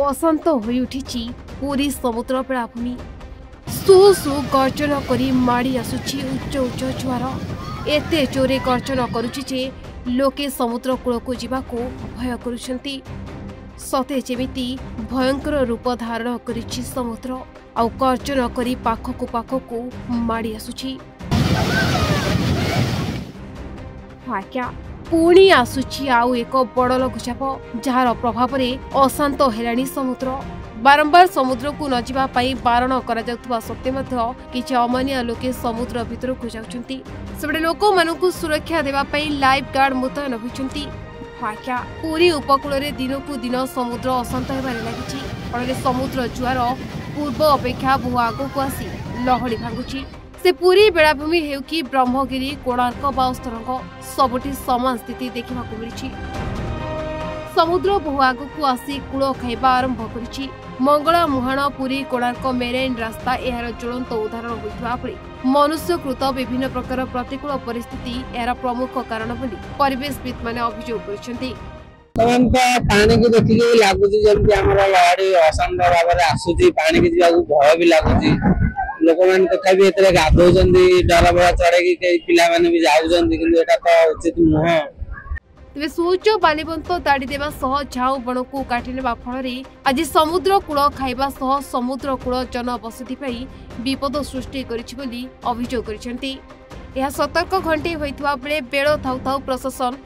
अशांत होई उठिछि पुरी समुद्र बेलाभूमि। सु सु गर्जन करी माड़ी आसुछि उच्च उच्च ज्वार। एते जोरे गर्जन करुछि जे लोके समुद्र कूल को जीवाको भय करुछंती। सते जेमिति भयंकर रूप धारण करिछि समुद्र आउ गर्जन करी पाखकु माड़ी आसुछि। आज्ञा पुणी आसुछि आउ एक बड़ लघुचाप जार प्रभाव में अशांत हेलाणी समुद्र। बारंबार समुद्र को न जावा पई बारण करा जाउथबा सत्ते मध्य किछि अमानिया लोके समुद्र भीतर को जाउछंती। सेबडे लोक मानकु सुरक्षा देवा पई लाइफ गार्ड मुतयन होइछंती। आज्ञा पुरी उपकूल रे दिनकु दिन समुद्र अशांत हेबारे लागिछि। फଳରେ समुद्र जुआर पूर्व अपेक्षा बहु आगकु आसी लहड़ी भांगुछि। से पुरी बेलाभूमि हेउ कि ब्रह्मगिरी कोणार्क बा अस्तरंग सबुठी समान स्थिति देखा मिली। समुद्र बहु आगकु आसी कूल खाइबा आरंभ करिछि। मंगला मुहाण पुरी कोणार्क मेरेन रास्ता यार ज्वलंत उदाहरण होइथबा परि मनुष्यकृत विभिन्न प्रकार प्रतिकूल परिस्थिति यार प्रमुख कारण बोली परिवेशविद माने अभियोग करिसेंती। पानी को देखिए लगुच जमी आम लहड़ी अशांत भाव में आसूची पानी की जावाक भय भी लगुच लोक मैंने तथा गाधौन डर भय चढ़े पिला भी जाऊँ कि उचित नुह। तेज सूच बालीबंत दाड़ी देवा सह झाऊ बण को काटी नेबा फल आज समुद्र कूल खाइबा सह समुद्र कूल जनबसति विपद सृष्टि करिछि बोली अभियोग करिसेंती। यह सतर्क घंटे होइथबा बेले बेଳ थाउ थाउ प्रशासन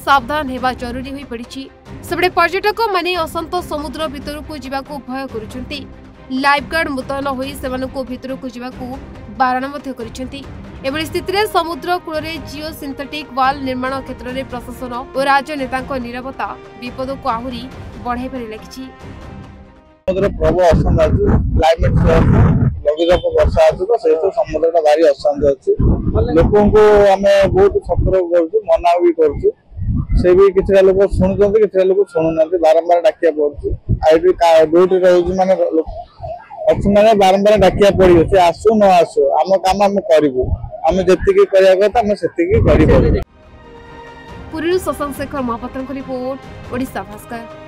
सावधान हेबा जरूरी होई पड़िछि। सेबडे पर्यटक माने अशांत समुद्र भितर को जीवाको भय करुछंती। लाइफ गार्ड मुतयन होई सेमानको भितर को जीवाको बारण मध्य करिसेंती। एभली स्थिति में समुद्र कूल जिओ सिंथेटिक वाल निर्माण क्षेत्र में प्रशासन और राजनेता नीरवता विपद को आहरी बढ़ाई लगी। प्रबल अशांत अच्छी क्लाइमेट लघुचाप वर्षा अच्छी तो सही समुद्र भारी अशांत अच्छी लोक आम बहुत सतर्क कर मना भी कर किसी लोक शुणुं कि लोक शुणुना बारंबार डाकिया पड़े रोज माने अच्छी मैंने बारंबार डाकिया पड़ो से आसु न आसु आम काम आम करूँ आम जी करवा से। पुरी शशांक शेखर महापात्र रिपोर्ट ओडिशा भास्कर।